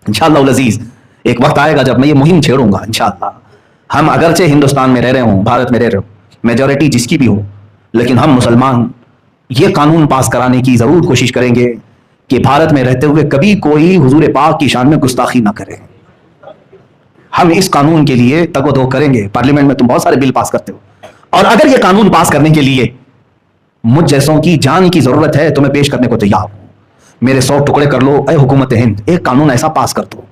इंशाअल्लाह अज़ीज़ एक वक्त आएगा जब मैं ये मुहिम छेड़ूंगा इंशाअल्लाह। हम अगरचे हिंदुस्तान में रह रहे हों, भारत में रह रहे हो, मेजॉरिटी जिसकी भी हो, लेकिन हम मुसलमान ये कानून पास कराने की ज़रूर कोशिश करेंगे कि भारत में रहते हुए कभी कोई हुजूर पाक की शान में गुस्ताखी ना करे। हम इस कानून के लिए तगोदो करेंगे। पार्लियामेंट में तुम बहुत सारे बिल पास करते हो, और अगर ये कानून पास करने के लिए मुझ जैसों की जान की जरूरत है तो मैं पेश करने को तैयार हूं। मेरे 100 टुकड़े कर लो ऐ हुकूमत हिंद, एक कानून ऐसा पास कर दो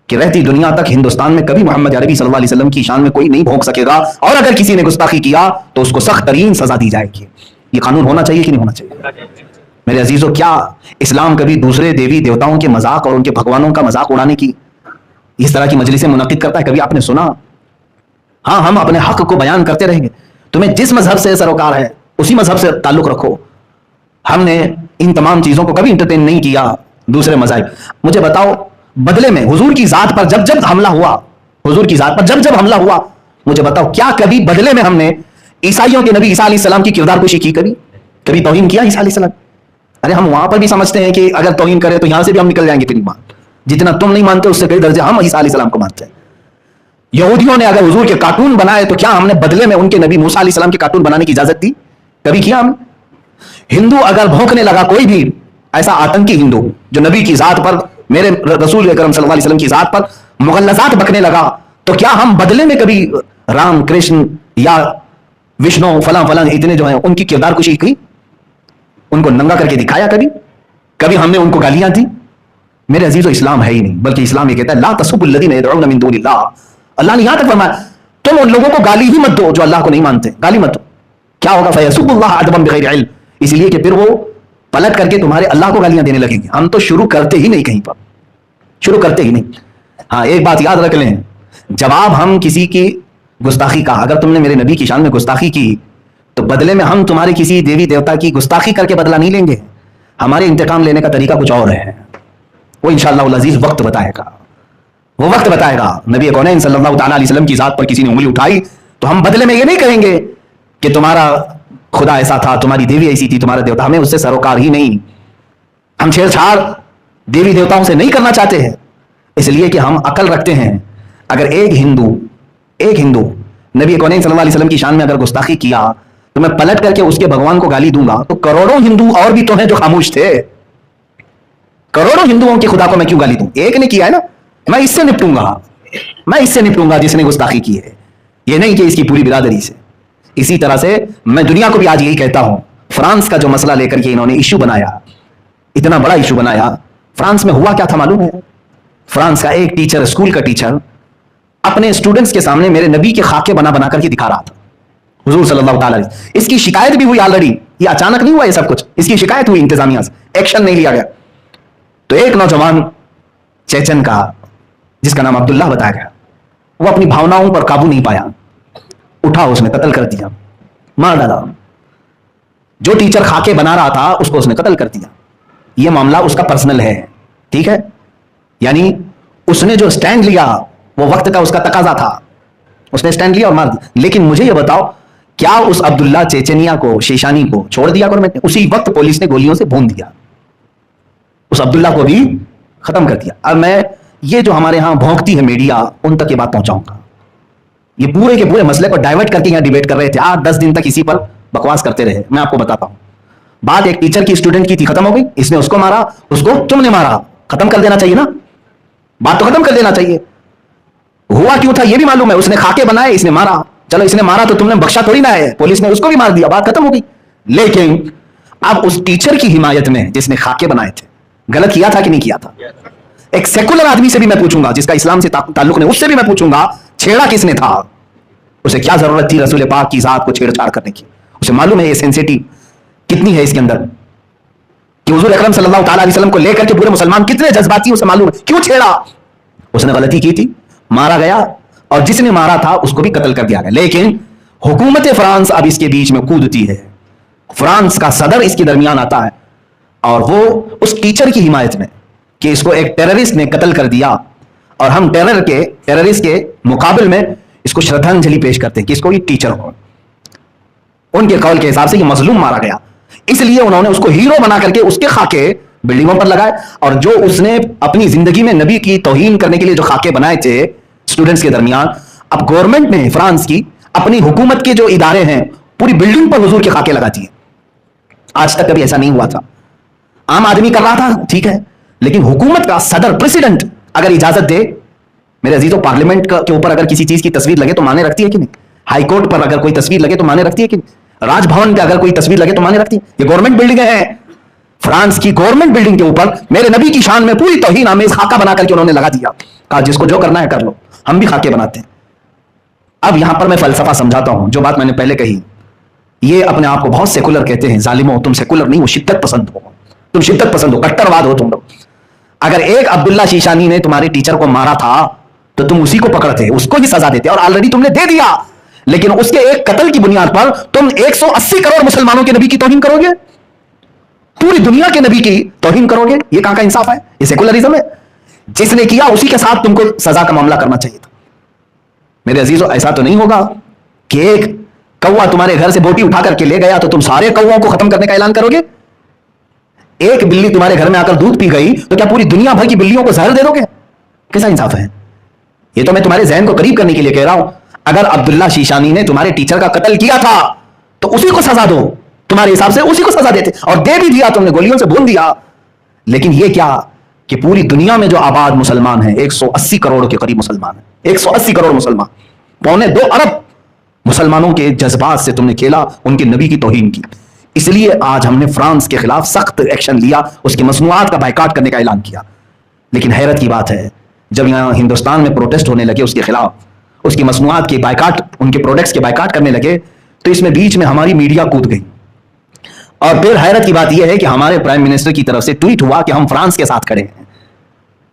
कि रहती दुनिया तक हिंदुस्तान में कभी मोहम्मद अरबी सल्लल्लाहु अलैहि वसल्लम की शान में कोई नहीं भोंक सकेगा, और अगर किसी ने गुस्ताखी किया तो उसको सख्त तरीन सजा दी जाएगी। ये कानून होना चाहिए कि नहीं होना चाहिए? मेरे अजीजों, क्या इस्लाम कभी दूसरे देवी देवताओं के मजाक और उनके भगवानों का मजाक उड़ाने की इस तरह की मजलिसें मुनक्किद करता है? कभी आपने सुना? हाँ, हम अपने हक को बयान करते रहेंगे। तुम्हें जिस मजहब से सरोकार है उसी मजहब से ताल्लुक रखो। हमने इन तमाम चीजों को कभी इंटरटेन नहीं किया दूसरे मज़ाहिब। मुझे बताओ, बदले में हुजूर की जात पर जब जब हमला हुआ, हुजूर की जात पर जब जब हमला हुआ, मुझे बताओ क्या कभी बदले में हमने ईसाइयों के नबी ईसा अलैहिस्सलाम की किरदार कुशी की? कभी तौहीन किया ईसा अलैहिस्सलाम? अरे हम वहां पर भी समझते हैं कि अगर तौहीन करें तो यहां से भी हम निकल जाएंगे। फिर जितना तुम नहीं मानते उससे कई दर्जे हम ईसा अलैहिस्सलाम को मानते हैं। यहूदियों ने अगर हुजूर के कार्टून बनाए तो क्या हमने बदले में उनके नबी मूसा अलैहिस्सलाम के कार्टून बनाने की इजाजत दी? कभी किया हमने? हिंदू अगर भौंकने लगा, कोई भी ऐसा आतंकी हिंदू जो नबी की जात पर, मेरे रसूल अकरम सल्लल्लाहु अलैहि वसल्लम की जात पर मुगल्लज़ात बकने लगा, तो क्या हम बदले में कभी राम कृष्ण या विष्णु फलां फलां इतने जो हैं उनकी किरदार कुशी की? उनको नंगा करके दिखाया? कभी हमने उनको गालियां दी? मेरे अजीजों, इस्लाम है ही नहीं, बल्कि इस्लाम ये कहता है ला तसुब्बुल लज़ीना यदऊना मिन दूनिल्लाह। अल्लाह ने यहां तक फरमाया तुम उन लोगों को गाली ही मत दो जो अल्लाह को नहीं मानते, गाली मत दो। क्या होगा? फयसुब्बुल्लाह अदबन बिगैरि इल्म, इसलिए कि फिर वो पलट करके तुम्हारे अल्लाह को गालियां देने लगेंगे। हम तो शुरू करते ही नहीं, कहीं पर शुरू करते ही नहीं। हाँ, एक बात याद रख लें, जवाब हम किसी की गुस्ताखी का, अगर तुमने मेरे नबी की शान में गुस्ताखी की तो बदले में हम तुम्हारे किसी देवी देवता की गुस्ताखी करके बदला नहीं लेंगे। हमारे इंतकाम लेने का तरीका कुछ और है, वो इंशाअल्लाह अज़ीज़ वक्त बताएगा, वो वक्त बताएगा। नबी कौनैन सल्लल्लाहु तआला अलैहि वसल्लम की जात पर किसी ने उंगली उठाई तो हम बदले में ये नहीं कहेंगे कि तुम्हारा खुदा ऐसा था, तुम्हारी देवी ऐसी थी, तुम्हारा देवता, हमें उससे सरोकार ही नहीं। हम छेड़छाड़ देवी देवताओं से नहीं करना चाहते हैं, इसलिए कि हम अकल रखते हैं। अगर एक हिंदू नबी कौनैन सल्लल्लाहु अलैहि वसल्लम की शान में अगर गुस्ताखी किया तो मैं पलट करके उसके भगवान को गाली दूंगा, तो करोड़ों हिंदू और भी तो हैं जो खामोश थे। करोड़ों हिंदुओं के खुदा को मैं क्यों गाली दूं? एक ने किया है ना, मैं इससे निपटूंगा जिसने गुस्ताखी की है, ये नहीं कि इसकी पूरी बिरादरी से। इसी तरह से मैं दुनिया को भी आज यही कहता हूं, फ्रांस का जो मसला लेकर के इन्होंने इश्यू बनाया, इतना बड़ा इश्यू बनाया, फ्रांस में हुआ क्या था मालूम है? फ्रांस का एक टीचर, स्कूल का टीचर, अपने स्टूडेंट्स के सामने मेरे नबी के खाके बना बना करके दिखा रहा था, हुजूर सल्लल्लाहु अलैहि वसल्लम। इसकी शिकायत भी हुई ऑलरेडी, ये अचानक नहीं हुआ ये सब कुछ, इसकी शिकायत हुई इंतजामिया से, एक्शन नहीं लिया गया। तो एक नौजवान चेचन का, जिसका नाम अब्दुल्ला बताया गया, वो अपनी भावनाओं पर काबू नहीं पाया, उठा, उसने कत्ल कर दिया, मार डाला। जो टीचर खाके बना रहा था उसको उसने कत्ल कर दिया। ये मामला उसका पर्सनल है, ठीक है? यानी उसने जो स्टैंड लिया वो वक्त का उसका तकाजा था, उसने स्टैंड लिया और मार दिया। लेकिन मुझे ये बताओ, क्या उस अब्दुल्ला चेचनिया को, शेशानी को छोड़ दिया गवर्नमेंट ने? उसी वक्त पुलिस ने गोलियों से भून दिया, उस अब्दुल्ला को भी खत्म कर दिया। अब मैं ये जो हमारे यहां भौंकती है मीडिया, उन तक ये बात पहुंचाऊंगा। ये पूरे के पूरे मसले को डाइवर्ट करके यहां डिबेट कर रहे थे, 8-10 दिन तक इसी पर बकवास करते रहे। मैं आपको बताता हूं, बात एक टीचर की स्टूडेंट की थी, खत्म हो गई। इसने उसको मारा, उसको तुमने मारा, खत्म कर देना चाहिए ना, बात तो खत्म कर देना चाहिए। हुआ क्यों था ये भी मालूम है, उसने खाके बनाए, इसने मारा। चलो इसने मारा तो तुमने बख्शा थोड़ी ना है, पुलिस ने उसको भी मार दिया, बात खत्म हो गई। लेकिन अब उस टीचर की हिमायत में जिसने खाके बनाए थे, गलत किया था कि नहीं किया था? एक सेकुलर आदमी से भी मैं पूछूंगा, जिसका इस्लाम से ताल्लुक नहीं, उससे भी मैं पूछूंगा, छेड़ा किसने था? उसे क्या जरूरत थी रसूल पाक की जात को छेड़छाड़ करने की? उसे मालूम है ये सेंसिटिव कितनी है इसके अंदर, कि हुजूर अकरम सल्लल्लाहु अलैहि वसल्लम को लेकर के पूरे मुसलमान कितने जज्बाती, उसे मालूम है। क्यों छेड़ा? उसने गलती की थी, मारा गया, और जिसने मारा था उसको भी कत्ल कर दिया गया। लेकिन हुकूमत फ्रांस अब इसके बीच में कूदती है, फ्रांस का सदर इसके दरमियान आता है, और वो उस टीचर की हिमायत में कि इसको एक टेररिस्ट ने कत्ल कर दिया, और हम टेररिस्ट के मुकाबले में इसको श्रद्धांजलि पेश करते हैं कि इसको ये टीचर हो। उनके कौल के हिसाब से ये मजलूम मारा गया, इसलिए उन्होंने उसको हीरो बना करके उसके खाके بلڈنگوں پر لگائے. اور جو اس نے اپنی زندگی میں نبی کی توہین کرنے کے لیے جو خاکے بنائے تھے اسٹوڈنٹس کے درمیان, اب گورنمنٹ نے فرانس کی اپنی حکومت کے جو ادارے ہیں پوری بلڈنگ پر حضور کے خاکے لگاتی ہیں. آج تک کبھی ایسا نہیں ہوا تھا. عام آدمی کر رہا تھا ٹھیک ہے, لیکن حکومت کا صدر پریزیڈنٹ اگر اجازت دے, میرے عزیزوں پارلیمنٹ کے اوپر اگر کسی چیز کی تصویر لگے تو مانے رکھتی ہے کہ نہیں؟ ہائی کورٹ پر اگر کوئی تصویر لگے تو مانے رکھتی ہے کہ نہیں؟ راج بھون پہ اگر کوئی تصویر لگے تو مانے رکھتی ہے؟ یہ گورنمنٹ بلڈنگیں ہیں. فرانس کی گورنمنٹ بلڈنگ کے اوپر میرے نبی کی شان میں پوری توہین آمیز خاکہ بنا کر کے انہوں نے لگا دیا, کہا جس کو جو کرنا ہے کر لو, ہم بھی خاکے بناتے ہیں. اب یہاں پر میں فلسفہ سمجھاتا ہوں, جو بات میں نے پہلے کہی, یہ اپنے آپ کو بہت سیکولر کہتے ہیں. ظالموں, تم سیکولر نہیں, وہ شدت پسند ہو, تم شدت پسند ہو, کٹر واد ہو تم لوگ. اگر ایک عبداللہ شیشانی نے تمہارے ٹیچر کو مارا تھا تو تم اسی کو پکڑتے, اس کو ہی سزا دیتے, اور آلریڈی تم نے دے دیا. لیکن اس کے ایک قتل کی بنیاد پر تم 180 کروڑ مسلمانوں کے نبی کی توہین کرو گے, پوری دنیا کے نبی کی توہین کرو گے. یہ کہاں کا انصاف ہے؟ یہ سیکولرزم ہے. جس نے کیا اسی کے ساتھ تم کو سزا کا معاملہ کرنا چاہیے تھا. میرے عزیزوں ایسا تو نہیں ہوگا کہ ایک کوا تمہارے گھر سے بوٹی اٹھا کر کے لے گیا تو تم سارے کووں کو ختم کرنے کا اعلان کرو گے. ایک بلی تمہارے گھر میں آ کر دودھ پی گئی تو کیا پوری دنیا بھر کی بلیوں کو زہر دے دو گے؟ کیسا انصاف ہے؟ یہ تو میں تمہارے ذہن کو قریب کرنے کے لیے کہہ رہا ہوں. اگر عبداللہ شیشانی نے تمہارے ٹیچر کا قتل کیا تھا تو اسی کو سزا دو, تمہارے حساب سے اسی کو سزا دیتے, اور دے بھی دیا, تم نے گولیوں سے بھون دیا. لیکن یہ کیا کہ پوری دنیا میں جو آباد مسلمان ہیں 180 کروڑ کے قریب مسلمان ہیں, 180 کروڑ مسلمان, 2.25 ارب مسلمانوں کے جذبات سے تم نے کھیلا, ان کے نبی کی توہین کی. اس لیے آج ہم نے فرانس کے خلاف سخت ایکشن لیا, اس کی مصنوعات کا بائیکاٹ کرنے کا اعلان کیا. لیکن حیرت کی بات ہے, جب یہاں ہندوستان میں پروٹیسٹ ہونے لگے اس کے خلاف, اس کی مصنوعات کے بائیکاٹ, ان کے پروڈکٹس کے بائیکاٹ کرنے لگے, تو اس میں بیچ میں ہماری میڈیا کود گئی. اور پھر حیرت کی بات یہ ہے کہ ہمارے پرائم منسٹر کی طرف سے ٹویٹ ہوا کہ ہم فرانس کے ساتھ کھڑے ہیں.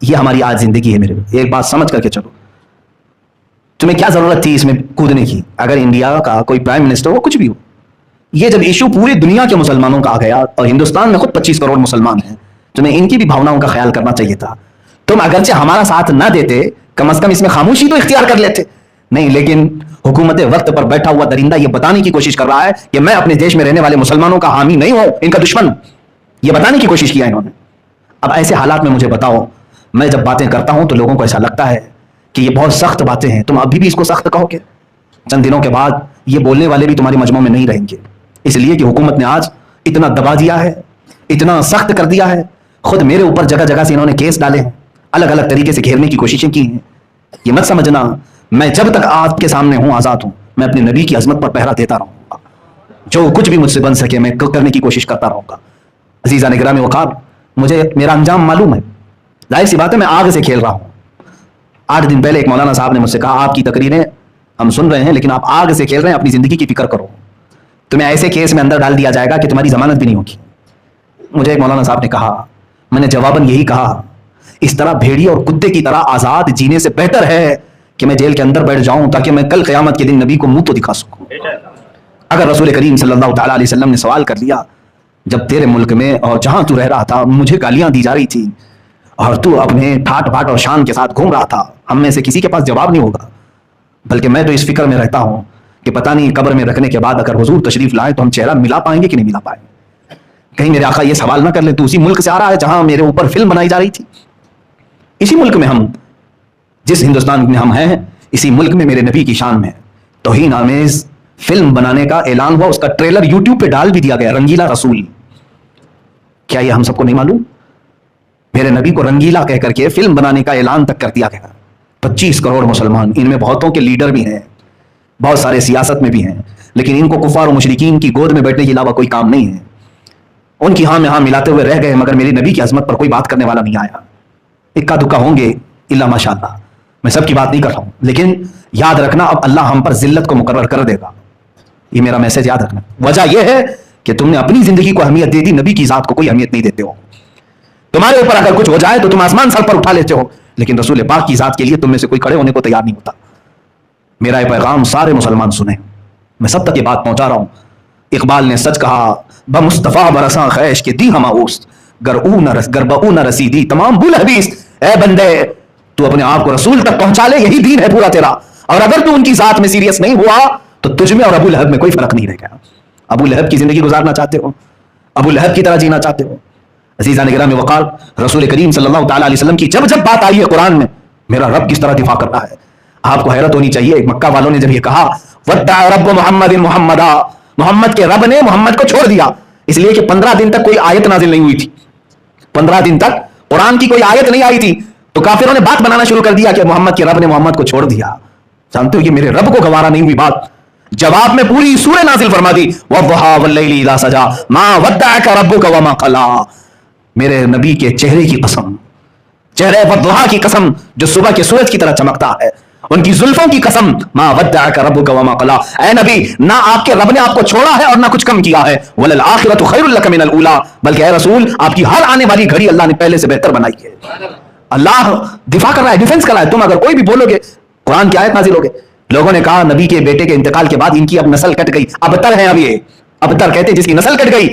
یہ ہماری آج زندگی ہے. میرے ایک بات سمجھ کر کے چلو, تمہیں کیا ضرورت تھی اس میں کودنے کی؟ اگر انڈیا کا کوئی پرائم منسٹر ہو, کچھ بھی ہو, یہ جب ایشو پوری دنیا کے مسلمانوں کا آ گیا, اور ہندوستان میں خود 25 کروڑ مسلمان ہیں, تمہیں ان کی بھی بھاوناؤں کا خیال کرنا چاہیے تھا. تم اگرچہ ہمارا ساتھ نہ دیتے, کم از کم اس میں خاموشی تو اختیار کر لیتے. نہیں, لیکن حکومت وقت پر بیٹھا ہوا درندہ یہ بتانے کی کوشش کر رہا ہے کہ میں اپنے دیش میں رہنے والے مسلمانوں کا حامی نہیں ہوں, ان کا دشمن. یہ بتانے کی کوشش کیا انہوں نے. اب ایسے حالات میں مجھے بتاؤ, میں جب باتیں کرتا ہوں تو لوگوں کو ایسا لگتا ہے کہ یہ بہت سخت باتیں ہیں, تم ابھی بھی اس کو سخت کہو گے. چند دنوں کے بعد یہ بولنے والے بھی تمہارے مجمع میں نہیں رہیں گے, اس لیے کہ حکومت نے آج اتنا دبا دیا ہے, اتنا سخت کر دیا ہے. خود میرے اوپر جگہ جگہ سے انہوں نے کیس ڈالے ہیں, الگ الگ طریقے سے گھیرنے کی کوششیں کی ہیں. یہ مت سمجھنا میں جب تک آپ کے سامنے ہوں, آزاد ہوں, میں اپنے نبی کی عظمت پر پہرا دیتا رہوں گا. جو کچھ بھی مجھ سے بن سکے میں کرنے کی کوشش کرتا رہوں گا. عزیزان گرامی وقار, مجھے میرا انجام معلوم ہے. ظاہر سی بات ہے میں آگ سے کھیل رہا ہوں. 8 دن پہلے ایک مولانا صاحب نے مجھ سے کہا, آپ کی تقریریں ہم سن رہے ہیں لیکن آپ آگ سے کھیل رہے ہیں, اپنی زندگی کی فکر کرو, تمہیں ایسے کیس میں اندر ڈال دیا جائے گا کہ تمہاری ضمانت بھی نہیں ہوگی. مجھے ایک مولانا صاحب نے کہا, میں نے جواباً یہی کہا, اس طرح بھیڑیے اور کتے کی طرح آزاد جینے سے بہتر ہے کہ میں جیل کے اندر بیٹھ جاؤں تاکہ میں کل قیامت کے دن نبی کو منہ تو دکھا سکوں. اگر رسول کریم صلی اللہ تعالیٰ علیہ وسلم نے سوال کر لیا, جب تیرے ملک میں اور جہاں تو رہ رہا تھا مجھے گالیاں دی جا رہی تھی اور تو اپنے ٹھاٹ بھاٹ اور شان کے ساتھ گھوم رہا تھا, ہم میں سے کسی کے پاس جواب نہیں ہوگا. بلکہ میں تو اس فکر میں رہتا ہوں کہ پتہ نہیں قبر میں رکھنے کے بعد اگر حضور تشریف لائے تو ہم چہرہ ملا پائیں گے کہ نہیں ملا پائیں گے. کہیں میرے آقا یہ سوال نہ کر لیں, تو اسی ملک سے آ رہا ہے جہاں میرے اوپر فلم بنائی جا رہی تھی. اسی ملک میں ہم, جس ہندوستان میں ہم ہیں, اسی ملک میں میرے نبی کی شان میں توہین آمیز فلم بنانے کا اعلان ہوا. اس کا ٹریلر یوٹیوب پہ ڈال بھی دیا گیا, رنگیلا رسول. کیا یہ ہم سب کو نہیں معلوم؟ میرے نبی کو رنگیلا کہہ کر کے فلم بنانے کا اعلان تک کر دیا گیا. 25 کروڑ مسلمان, ان میں بہتوں کے لیڈر بھی ہیں, بہت سارے سیاست میں بھی ہیں, لیکن ان کو کفار و مشرکین کی گود میں بیٹھنے کے علاوہ کوئی کام نہیں ہے. ان کی ہاں میں ہاں ملاتے ہوئے رہ گئے, مگر میرے نبی کی عظمت پر کوئی بات کرنے والا نہیں آیا. اکا دکا ہوں گے الا ماشاء اللہ, میں سب کی بات نہیں کر رہا ہوں, لیکن یاد رکھنا اب اللہ ہم پر ذلت کو مقرر کر دے گا. یہ میرا میسج یاد رکھنا. وجہ یہ ہے کہ تم نے اپنی زندگی کو اہمیت دے دی, نبی کی ذات کو کوئی اہمیت نہیں دیتے ہو. تمہارے اوپر اگر کچھ ہو جائے تو تم آسمان سر پر اٹھا لیتے ہو, لیکن رسول پاک کی ذات کے لیے تم میں سے کوئی کھڑے ہونے کو تیار نہیں ہوتا. میرا یہ پیغام سارے مسلمان سنیں, میں سب تک یہ بات پہنچا رہا ہوں. اقبال نے سچ کہا, بمصطفیٰ برساں خیش کے دی ہم اوست, گر بہو نہ رسیدی تمام بول حدیث. اے بندے تو اپنے آپ کو رسول تک پہنچا لے, یہی دین ہے پورا تیرا. اور اگر تو ان کی ذات میں سیریس نہیں ہوا تو تجھ میں اور ابو لہب میں کوئی فرق نہیں رہ گیا. ابو لہب کی زندگی گزارنا چاہتے ہو, ابو لہب کی طرح جینا چاہتے ہو, अज़ीज़ान गिरामी वक़ार, रसूल करीम सल्लल्लाहु ताला अलैहि वसल्लम की जब जब बात आई है कुरान में, मेरा रब किस तरह दिफा कर रहा है, आपको हैरत होनी चाहिए। मक्का वालों ने जब ये कहा वद्दा रब्बु मुहम्मदिन मुहम्मदा, मोहम्मद के रब ने मोहम्मद को छोड़ दिया, इसलिए कि 15 दिन तक कोई आयत नाजिल नहीं हुई थी, 15 दिन तक कुरान की कोई आयत नहीं आई थी, तो काफिरों ने बात बनाना शुरू कर दिया कि मोहम्मद के रब ने मोहम्मद को छोड़ दिया। जानते हो ये मेरे रब को गवारा नहीं हुई बात। जवाब में पूरी सूरह नाजिल फरमा दी, वद्दुहा वल्लैलि इज़ा सजा मा वद्दअका रब्बुका वमा क़ला। मेरे नबी के चेहरे की कसम, चेहरे वद्दुहा की कसम जो सुबह के सूरज की तरह चमकता है, उनकी जुल्फों की कसम, मा वद्दअका रब्बुका वमा क़ला। ऐ नबी, ना आपके रब ने आपको छोड़ा है और ना कुछ कम किया है। वलल आखिरतु खैरुल लका मिनल ऊला, बल्कि ऐ रसूल आपकी हर आने वाली घड़ी अल्लाह ने पहले से बेहतर बनाई है। अल्लाह दिफा कर रहा है, डिफेंस कर रहा है। तुम अगर कोई भी बोलोगे कुरान की आयत नाजिल हो गई। लोगों ने कहा नबी के बेटे के इंतकाल के बाद इनकी अब नस्ल कट गई, अबतर है अब ये, अबतर कहते जिसकी नस्ल कट गई।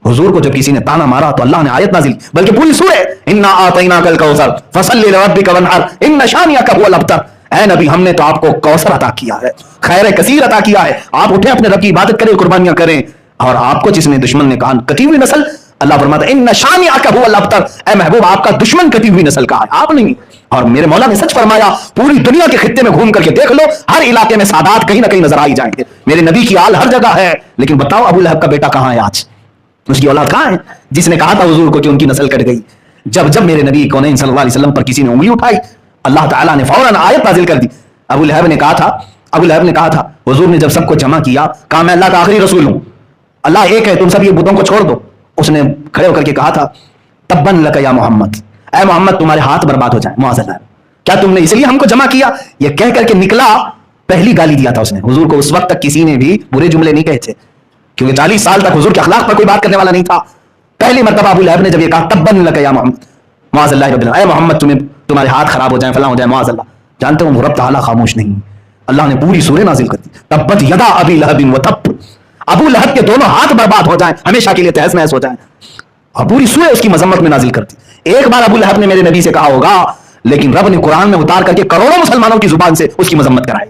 हुजूर को जब किसी ने ताना मारा तो अल्लाह ने आयत नाजिल, बल्कि पूरी सूरह, इन्ना आतैनाकल कौसर फसल्लि लिरब्बिका वनहर इन्न शानिअका हुवल अबतर। ऐ नबी, हमने तो आपको कौसर अता किया है, खैर कसीर अता किया है, आप उठे अपने रब की इबादत करें, कुर्बानियां करें। और आपको जिसने दुश्मन ने कहा कटी हुई नस्ल, अल्लाह फरमाता है इन्न शानिअका हुवल अबतर, ऐ महबूब आपका दुश्मन कटी हुई नस्ल का है, आप नहीं। और मेरे मौला ने सच फरमाया, पूरी दुनिया के खित्ते में घूम करके देख लो, हर इलाके में सादात कहीं ना कहीं नजर आ ही जाएंगे। मेरे नबी की आल हर जगह है, लेकिन बताओ अबू लहब का बेटा कहां है आज, उसकी औलाद कहां है, जिसने कहा था हुजूर को कि उनकी नस्ल कट गई। जब जब मेरे नबी कौनैन सल्लल्लाहु अलैहि वसल्लम पर किसी ने उंगली उठाई, अल्लाह ताला ने फौरन आयत नाजिल कर दी। अबू लहब ने कहा था हुजूर ने जब सबको जमा किया, कहा मैं अल्लाह का आखिरी रसूल हूं, अल्लाह एक है, तुम सब ये बुतों को छोड़ दो। उसने खड़े होकर के कहा था तब्बन लका या मोहम्मद, ऐ मोहम्मद तुम्हारे हाथ बर्बाद हो जाए, मुआज़ल्लाह, क्या तुमने इसलिए हमको जमा किया? ये कह करके निकला, पहली गाली दिया था उसने हुजूर को। उस वक्त तक किसी ने भी बुरे जुमले नहीं कहे थे, क्योंकि 40 साल तक हुजूर के अखलाक पर कोई बात करने वाला नहीं था। पहली मर्तबा अबू लहब ने जब ये कहा तब्बन लका या मोहम्मद, मुआज़ल्लाह रब्बिल, ऐ मोहम्मद तुम्हारे हाथ खराब हो जाए, फलां हो जाए, मुआज़ल्लाह। जानते हो रब ताला खामोश नहीं, अल्लाह ने पूरी सूरह नाजिल कर दी, तब्बत यदा अबी लहबिन व तब, अबू लहब के दोनों हाथ बर्बाद हो जाएं, हमेशा के लिए तहस नहस हो जाएं। और पूरी सूरह उसकी मजम्मत में नाजिल कर दी। एक बार अबू लहब ने मेरे नबी से कहा होगा, लेकिन रब ने कुरान में उतार करके करोड़ों मुसलमानों की जुबान से उसकी मजम्मत कराई,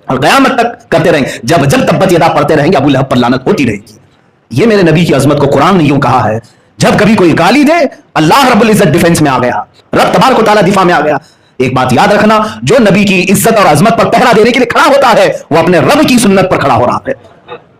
और क़यामत तक करते रहेंगे। जब जब तब्बत यदा पढ़ते रहेंगे, अबू लहब पर लानत होती रहेगी। ये मेरे नबी की अजमत को कुरान ने यूं कहा है, जब कभी कोई गाली दे, अल्लाह रब्बुल इज्जत डिफेंस में आ गया, रब तबारक व तआला दिफा में आ गया। एक बात याद रखना, जो नबी की इज्जत और अजमत पर पहरा देने के लिए खड़ा होता है, वो अपने रब की सुन्नत पर खड़ा हो रहा है,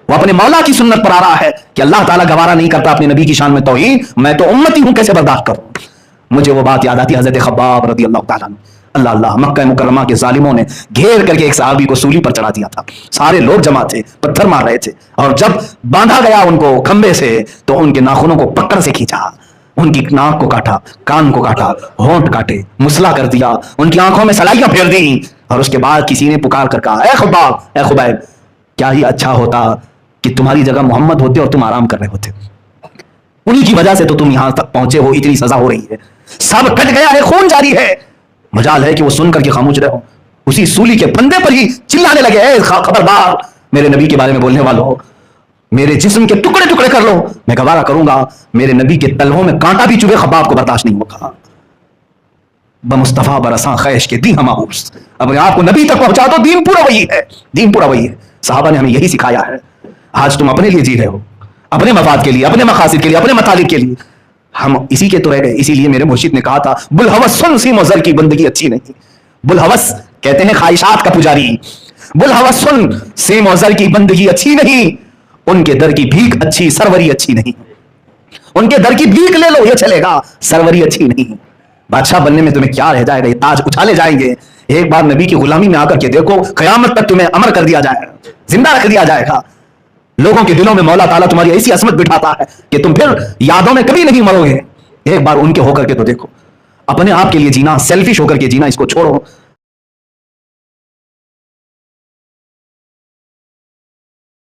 वो अपने मौला की सुन्नत पर आ रहा है कि अल्लाह ताला गवारा नहीं करता अपने नबी की शान में तौहीन, मैं तो उम्मती हूं, कैसे बर्दाश्त करूं। मुझे वो बात याद आती है हजरत खब्बाब रज़ी अल्लाह ताला अन्हु, अल्लाह अल्लाह, मक्का मुकर्रमा के जालिमों ने घेर करके एक सहाबी को सूली पर चढ़ा दिया था। सारे लोग जमा थे, पत्थर मार रहे थे, और जब बांधा गया उनको खंबे से, तो उनके नाखूनों को पकड़ से खींचा, उनकी नाक को काटा, कान को काटा, होंठ काटे, मुसला कर दिया, उनकी आंखों में सलाइयां फेर दी। और उसके बाद किसी ने पुकार कर कहा, ए खब्बाब, ए खुबैब, क्या ही अच्छा होता कि तुम्हारी जगह मोहम्मद होते और तुम आराम कर रहे होते, उन्हीं की वजह से तो तुम यहां तक पहुंचे हो, इतनी सजा हो रही है, सब कट गया है, खून जारी है। मजाल है कि वो सुन करके खामोश रहे हो, उसी सूली के फंदे पर ही चिल्लाने लगे, ए खबरदार, मेरे नबी के बारे में बोलने वालों, मेरे जिस्म के टुकड़े टुकड़े कर लो, मैं गवारा करूंगा, मेरे नबी के तलवों में कांटा भी चुभे, खब्बाब को बर्दाश्त नहीं होगा। बमुस्तफा बरसा खैश के दी हमाऊस, अब आपको नबी तक पहुंचा दो, दीन पूरा वही है, दीन पूरा वही है। साहबा ने हमें यही सिखाया है। आज तुम अपने लिए जी रहे हो, अपने मफाद के लिए, अपने मकासिद के लिए, अपने मतालिब के लिए, हम इसी के तो रह गए। इसीलिए मेरे मुर्शिद ने कहा था, बुलहवस सुन सी मजर की बंदगी अच्छी नहीं। बुलहवस कहते हैं ख्वाहिशात का पुजारी, बुलहवस सुन सी मजर की बंदगी अच्छी नहीं, उनके दर की भीख अच्छी, सरवरी अच्छी नहीं। उनके दर की भीख ले लो, ये चलेगा, सरवरी अच्छी नहीं। बादशाह बनने में तुम्हें क्या रह जाएगा, ये ताज उछाले जाएंगे। एक बार नबी की गुलामी में आकर के देखो, कयामत तक तुम्हें अमर कर दिया जाएगा, जिंदा रख दिया जाएगा। लोगों के दिलों में मौला ताला तुम्हारी ऐसी असमत बिठाता है कि तुम फिर यादों में कभी नहीं मरोगे। एक बार उनके होकर के तो देखो। अपने आप के लिए जीना, सेल्फिश होकर के जीना इसको छोड़ो।